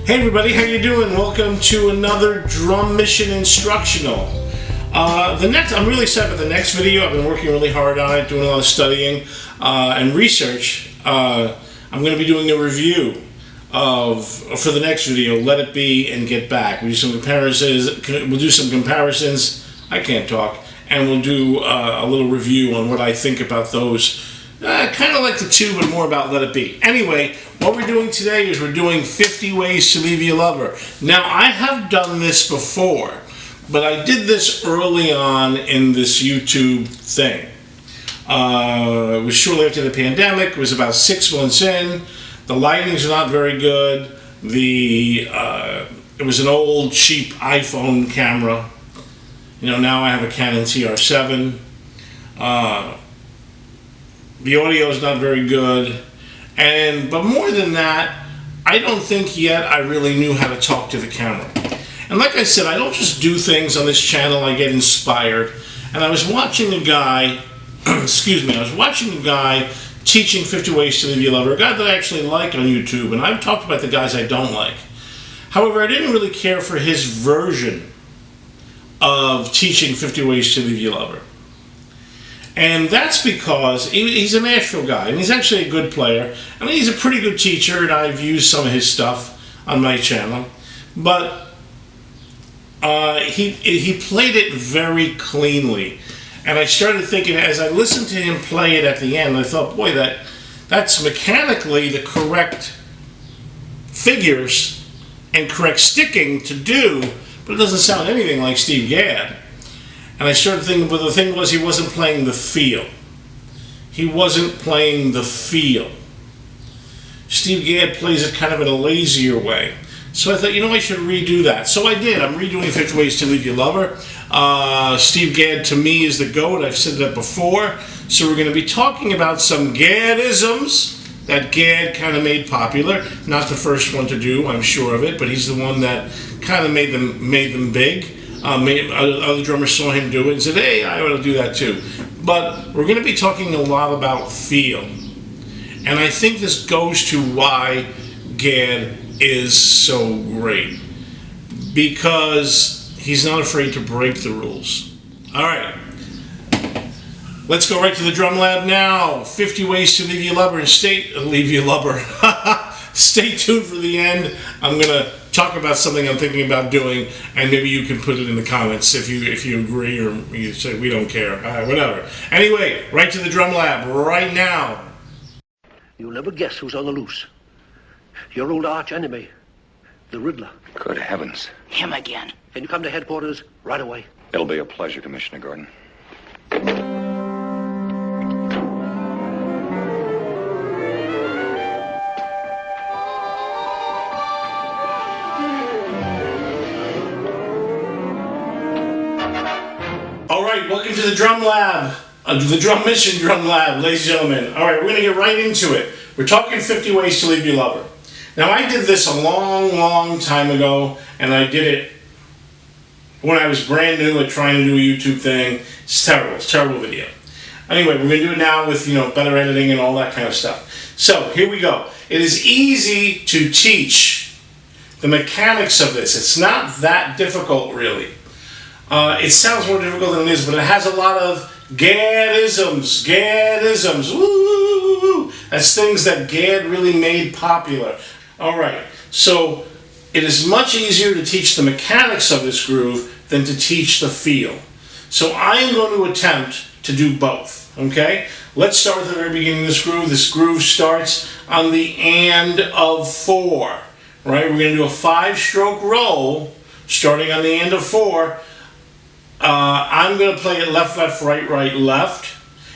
Hey everybody, how you doing? Welcome to another Drum Mission Instructional. I'm really excited about the next video. I've been working really hard on it, doing a lot of studying and research. I'm going to be doing a review for the next video, Let It Be and Get Back. We'll do some comparisons. I can't talk. And we'll do a little review on what I think about those. Kind of like the two, but more about Let It Be. Anyway, what we're doing today is we're doing 50 Ways to Leave Your Lover. Now, I have done this before, but I did this early on in this YouTube thing. It was shortly after the pandemic. It was about 6 months in. The lighting's not very good. It was an old, cheap iPhone camera. You know, now I have a Canon TR7. The audio is not very good. But more than that, I don't think yet I really knew how to talk to the camera. And like I said, I don't just do things on this channel, I get inspired. And I was watching a guy, teaching 50 Ways to Leave Your Lover, a guy that I actually like on YouTube, and I've talked about the guys I don't like. However, I didn't really care for his version of teaching 50 Ways to Leave Your Lover. And that's because he's a Nashville guy, and he's actually a good player. I mean, he's a pretty good teacher, and I've used some of his stuff on my channel. But he played it very cleanly. And I started thinking, as I listened to him play it at the end, I thought, boy, that's mechanically the correct figures and correct sticking to do, but it doesn't sound anything like Steve Gadd. And I started thinking, but the thing was, he wasn't playing the feel. He wasn't playing the feel. Steve Gadd plays it kind of in a lazier way. So I thought, I should redo that. So I did. I'm redoing 50 Ways to Leave Your Lover. Steve Gadd, to me, is the GOAT. I've said that before. So we're going to be talking about some Gaddisms that Gadd kind of made popular. Not the first one to do, I'm sure of it, but he's the one that kind of made them big. Other drummers saw him do it and said, hey, I want to do that too. But we're going to be talking a lot about feel. And I think this goes to why Gadd is so great. Because he's not afraid to break the rules. All right. Let's go right to the Drum Lab now. 50 Ways to Leave Your Lover and Leave Your Lover. Stay tuned for the end. I'm going to talk about something I'm thinking about doing, and maybe you can put it in the comments if you agree, or you say we don't care. Whatever. Anyway, right to the Drum Lab right now. You'll never guess who's on the loose. Your old arch enemy, the Riddler. Good heavens. Him again. Can you come to headquarters right away? It'll be a pleasure, Commissioner Gordon. Alright, welcome to the Drum Lab, the Drum Mission Drum Lab, ladies and gentlemen. Alright, we're going to get right into it. We're talking 50 Ways to Leave Your Lover. Now, I did this a long time ago, and I did it when I was brand new at trying to do a YouTube thing. It's a terrible video. Anyway, we're going to do it now with, better editing and all that kind of stuff. So, here we go. It is easy to teach the mechanics of this. It's not that difficult, really. It sounds more difficult than it is, but it has a lot of Gaddisms. Woo! That's things that Gadd really made popular. Alright, so it is much easier to teach the mechanics of this groove than to teach the feel. So I am going to attempt to do both, okay? Let's start with the very beginning of this groove. This groove starts on the and of 4, right? We're going to do a 5-stroke roll starting on the and of 4. I'm going to play it left, left, right, right, left.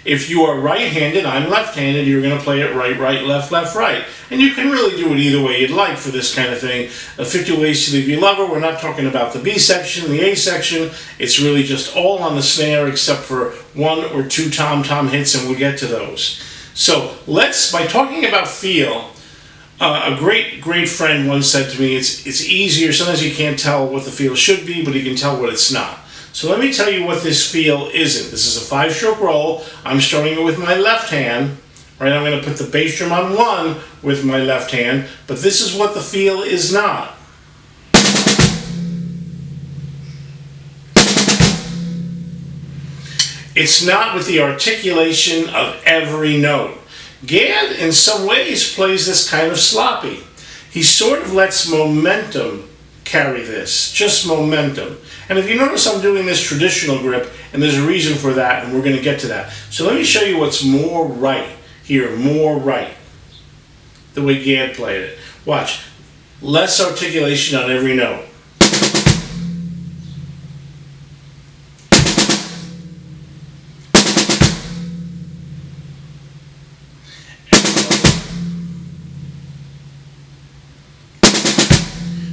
If you are right-handed, I'm left-handed, you're going to play it right, right, left, left, right. And you can really do it either way you'd like for this kind of thing. 50 Ways to Leave Your Lover, we're not talking about the B section, the A section. It's really just all on the snare except for 1 or 2 tom-tom hits, and we'll get to those. So by talking about feel, a great friend once said to me, it's easier, sometimes you can't tell what the feel should be, but you can tell what it's not. So let me tell you what this feel isn't. This is a 5-stroke roll. I'm starting it with my left hand. I'm going to put the bass drum on 1 with my left hand, but this is what the feel is not. It's not with the articulation of every note. Gadd, in some ways, plays this kind of sloppy. He sort of lets momentum carry this, just momentum. And if you notice, I'm doing this traditional grip, and there's a reason for that, and we're going to get to that. So let me show you what's more right here, more right, the way Gadd played it. Watch. Less articulation on every note.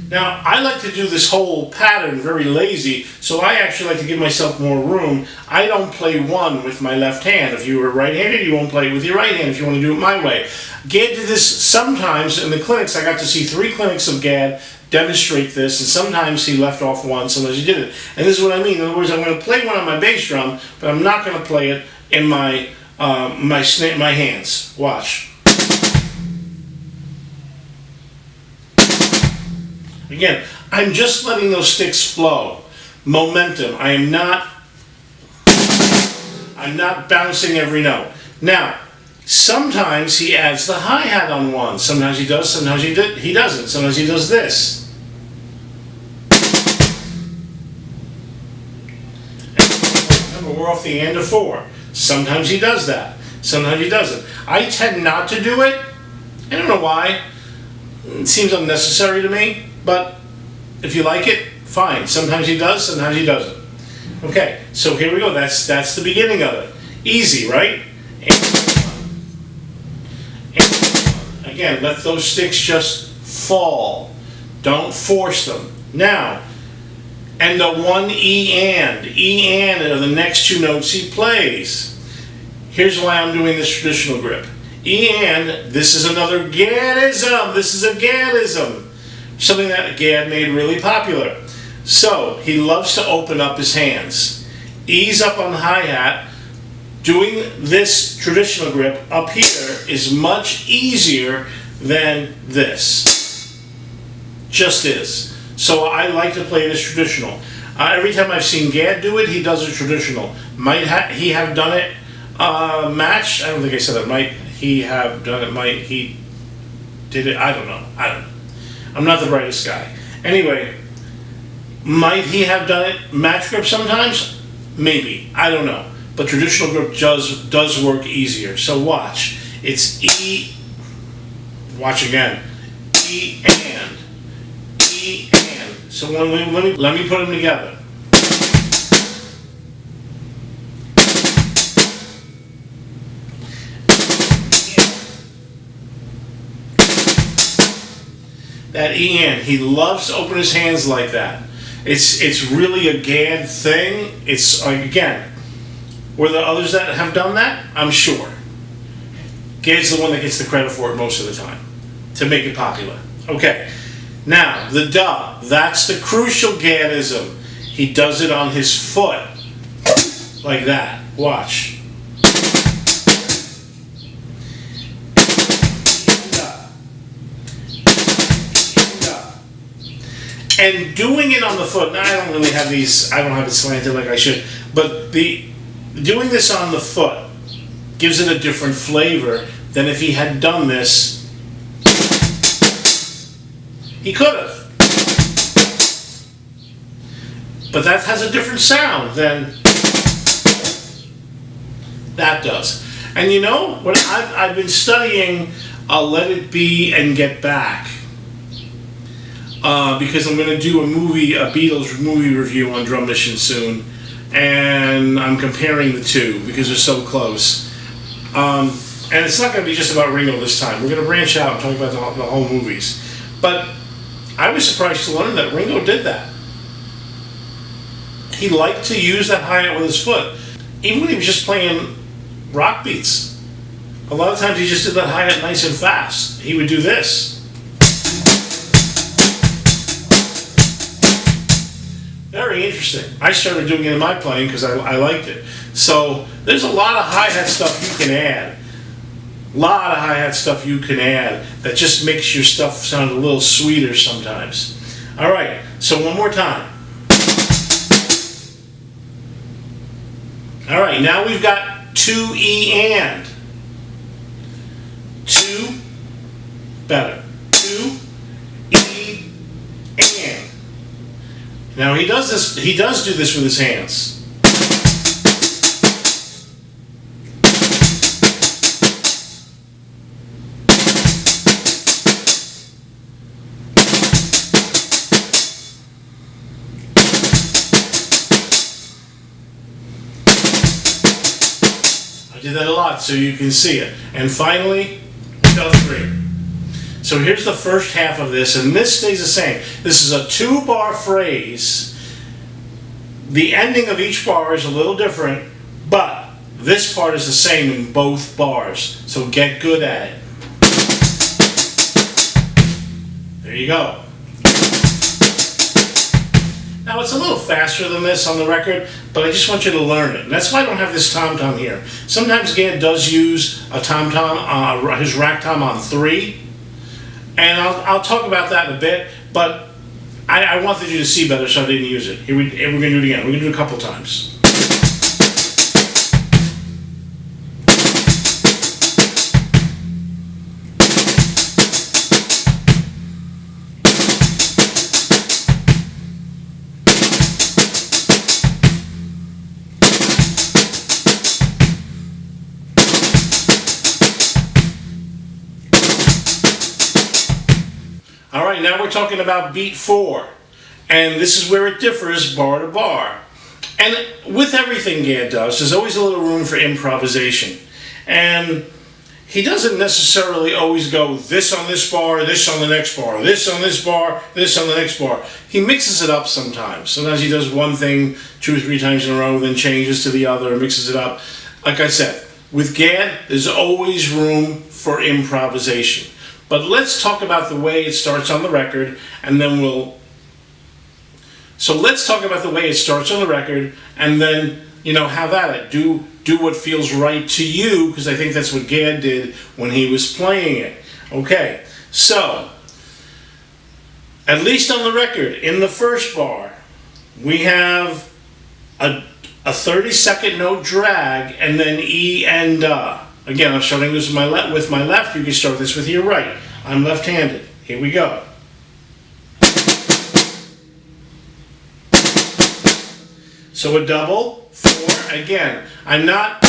Now, I like to do this whole pattern very lazy, so I actually like to give myself more room. I don't play one with my left hand. If you were right-handed, you won't play it with your right hand if you want to do it my way. Gadd did this sometimes in the clinics. I got to see 3 clinics of Gadd demonstrate this, and sometimes he left off one, sometimes he didn't. And this is what I mean. In other words, I'm going to play one on my bass drum, but I'm not going to play it in my my hands. Watch. Again, I'm just letting those sticks flow. Momentum. I'm not bouncing every note. Now, sometimes he adds the hi-hat on one. Sometimes he does, sometimes he doesn't. Sometimes he does this. And remember, we're off the end of 4. Sometimes he does that. Sometimes he doesn't. I tend not to do it. I don't know why. It seems unnecessary to me. But if you like it, fine. Sometimes he does, sometimes he doesn't. Okay, so here we go. That's the beginning of it. Easy, right? And again, let those sticks just fall. Don't force them. Now, and the one E and are the next 2 notes he plays. Here's why I'm doing this traditional grip. E and, this is another Gaddism. This is a Gaddism. Something that Gadd made really popular. So, he loves to open up his hands. Ease up on the hi-hat. Doing this traditional grip up here is much easier than this. Just is. So I like to play this traditional. Every time I've seen Gadd do it, he does a traditional. Might he have done it matched? I don't think I said that. Might he have done it? Might he did it? I don't know. I'm not the brightest guy. Anyway, might he have done it match grip sometimes? Maybe. I don't know. But traditional grip does work easier. So watch. It's E. Watch again. E and. E and. So let me put them together. That E and. He loves to open his hands like that. It's really a Gadd thing. It's like, again, were there others that have done that? I'm sure. Gadd's the one that gets the credit for it most of the time to make it popular. Okay. Now, the duh. That's the crucial Gaddism. He does it on his foot. Like that. Watch. And doing it on the foot, now I don't really have these, I don't have it slanted like I should, but doing this on the foot gives it a different flavor than if he had done this. He could have. But that has a different sound than that does. And you know, when I've been studying Let It Be and Get Back, because I'm going to do a Beatles movie review on Drum Mission soon, and I'm comparing the two because they're so close. And it's not going to be just about Ringo this time. We're going to branch out and talk about the whole movies. But I was surprised to learn that Ringo did that. He liked to use that hi-hat with his foot, even when he was just playing rock beats. A lot of times he just did that hi-hat nice and fast. He would do this. Very interesting. I started doing it in my playing because I liked it. So there's a lot of hi-hat stuff you can add. A lot of hi-hat stuff you can add that just makes your stuff sound a little sweeter sometimes. All right, so one more time. All right, now we've got 2E and. 2, better. 2E and. Now he does do this with his hands. I did that a lot so you can see it. And finally, we go 3. So here's the first half of this, and this stays the same. This is a 2-bar phrase. The ending of each bar is a little different, but this part is the same in both bars. So get good at it. There you go. Now it's a little faster than this on the record, but I just want you to learn it. And that's why I don't have this tom-tom here. Sometimes Gadd does use a tom-tom, his rack tom on 3. And I'll talk about that in a bit, but I wanted you to see better, so I didn't use it. We're going to do it again. We're going to do it a couple times. All right, now we're talking about beat 4, and this is where it differs bar to bar. And with everything Gadd does, there's always a little room for improvisation. And he doesn't necessarily always go this on this bar, this on the next bar, this on this bar, this on the next bar. He mixes it up sometimes. Sometimes he does one thing 2 or 3 times in a row, then changes to the other, mixes it up. Like I said, with Gadd, there's always room for improvisation. But let's talk about the way it starts on the record, and then So let's talk about the way it starts on the record, and then, have at it. Do what feels right to you, because I think that's what Gadd did when he was playing it. Okay, so, at least on the record, in the first bar, we have a 30-second note drag, and then E and Da. Again, I'm starting this with my left. You can start this with your right. I'm left-handed. Here we go. So a double, 4. Again, I'm not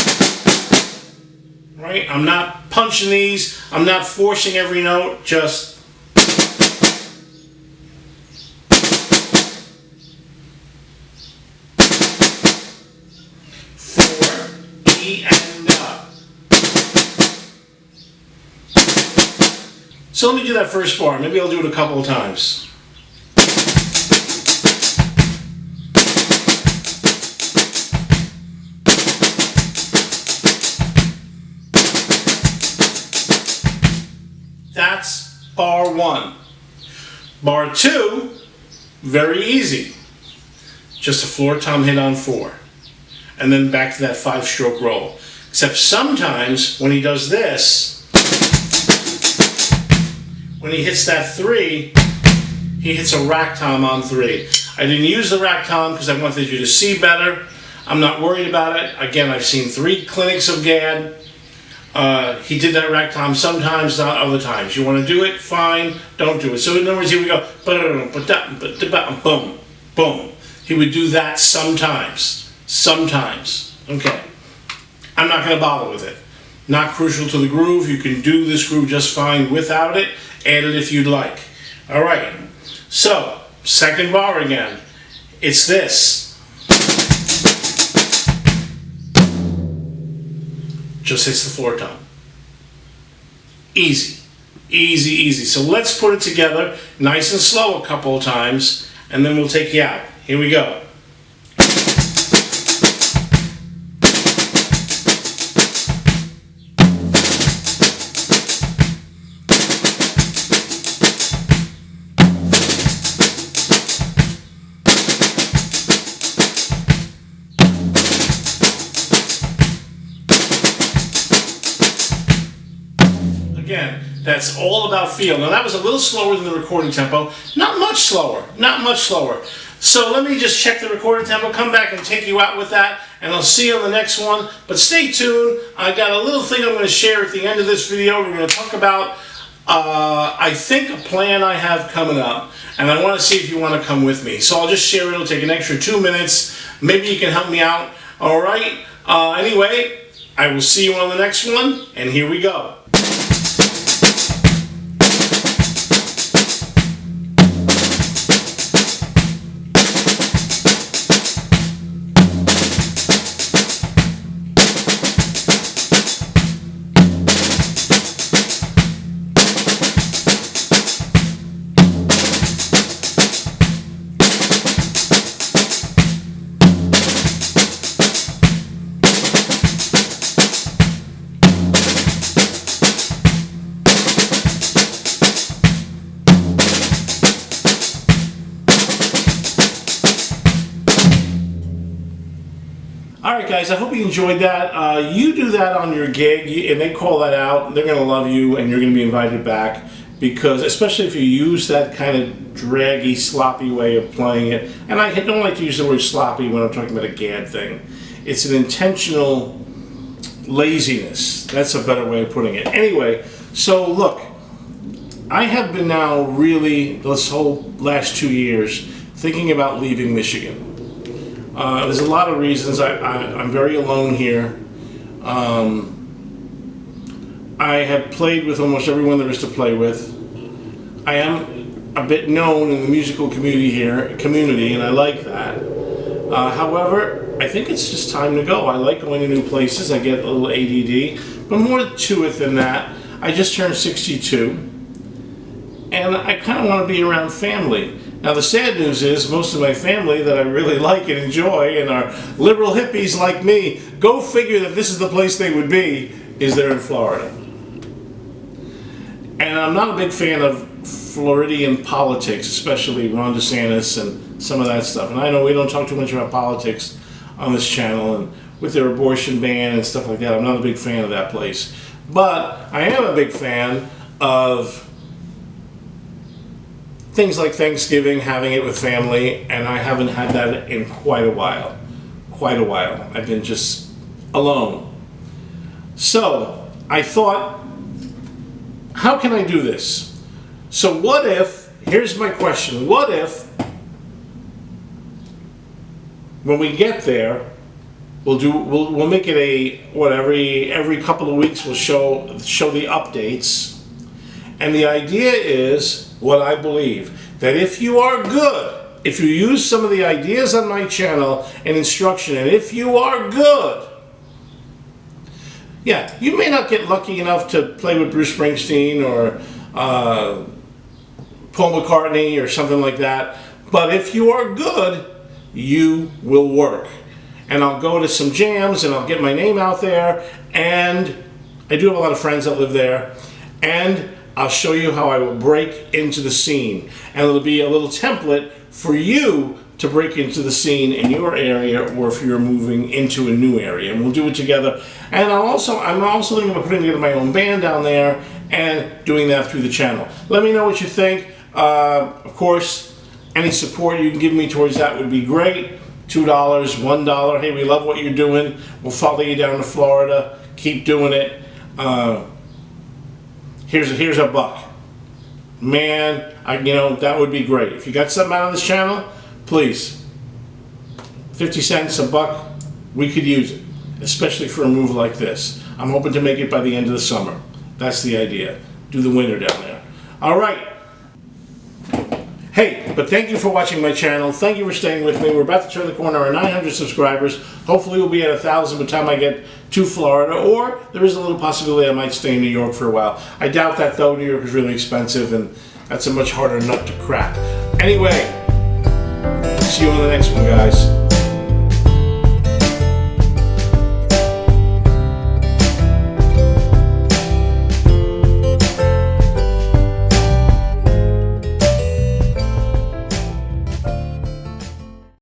punching these. I'm not forcing every note. Just 4, E and Da. So let me do that first bar. Maybe I'll do it a couple of times. That's bar 1. Bar 2, very easy. Just a floor tom hit on 4. And then back to that 5-stroke roll. Except sometimes when he does this, when he hits that 3, he hits a rack tom on 3. I didn't use the rack tom because I wanted you to see better. I'm not worried about it. Again, I've seen 3 clinics of Gadd. He did that rack tom sometimes, not other times. You want to do it? Fine. Don't do it. So in other words, here we go. Boom, boom. He would do that sometimes. Sometimes. Okay. I'm not going to bother with it. Not crucial to the groove. You can do this groove just fine without it. Add it if you'd like. All right. So, second bar again. It's this. Just hits the floor tom. Easy. Easy, easy. So let's put it together nice and slow a couple of times, and then we'll take you out. Here we go. Again, that's all about feel. Now that was a little slower than the recording tempo. Not much slower. Not much slower. So let me just check the recording tempo, come back and take you out with that, and I'll see you on the next one. But stay tuned. I got a little thing I'm going to share at the end of this video. We're going to talk about, I think, a plan I have coming up. And I want to see if you want to come with me. So I'll just share it. It'll take an extra 2 minutes. Maybe you can help me out. All right. Anyway, I will see you on the next one. And here we go. Alright guys, I hope you enjoyed that. You do that on your gig and they call that out. They're going to love you and you're going to be invited back, because especially if you use that kind of draggy, sloppy way of playing it. And I don't like to use the word sloppy when I'm talking about a Gadd thing. It's an intentional laziness. That's a better way of putting it. Anyway, so look, I have been now really, this whole last 2 years, thinking about leaving Michigan. There's a lot of reasons. I'm very alone here. I have played with almost everyone there is to play with. I am a bit known in the musical community here, and I like that. However, I think it's just time to go. I like going to new places. I get a little ADD, but more to it than that. I just turned 62, and I kind of want to be around family. Now the sad news is most of my family that I really like and enjoy and are liberal hippies like me, go figure that this is the place they would be, is there in Florida. And I'm not a big fan of Floridian politics, especially Ron DeSantis and some of that stuff. And I know we don't talk too much about politics on this channel, and with their abortion ban and stuff like that, I'm not a big fan of that place. But I am a big fan of things like Thanksgiving, having it with family, and I haven't had that in quite a while. I've been just alone. So I thought, how can I do this? So what if, here's my question, what if when we get there, we'll make it a, what, every couple of weeks we'll show the updates. And the idea is, what I believe, that if you are good, if you use some of the ideas on my channel and instruction, and if you are good, yeah, you may not get lucky enough to play with Bruce Springsteen or Paul McCartney or something like that, but if you are good, you will work. And I'll go to some jams and I'll get my name out there, and I do have a lot of friends that live there, and I'll show you how I will break into the scene. And it'll be a little template for you to break into the scene in your area, or if you're moving into a new area. And we'll do it together. And I'm also thinking about putting together my own band down there and doing that through the channel. Let me know what you think. Of course, any support you can give me towards that would be great. $2, $1. Hey, we love what you're doing. We'll follow you down to Florida. Keep doing it. Here's a buck. Man, that would be great. If you got something out of this channel, please. 50 cents, a buck, we could use it, especially for a move like this. I'm hoping to make it by the end of the summer. That's the idea. Do the winter down there. All right. Hey, but thank you for watching my channel. Thank you for staying with me. We're about to turn the corner on 900 subscribers. Hopefully we'll be at 1,000 by the time I get to Florida, or there is a little possibility I might stay in New York for a while. I doubt that though. New York is really expensive and that's a much harder nut to crack. Anyway, see you on the next one, guys.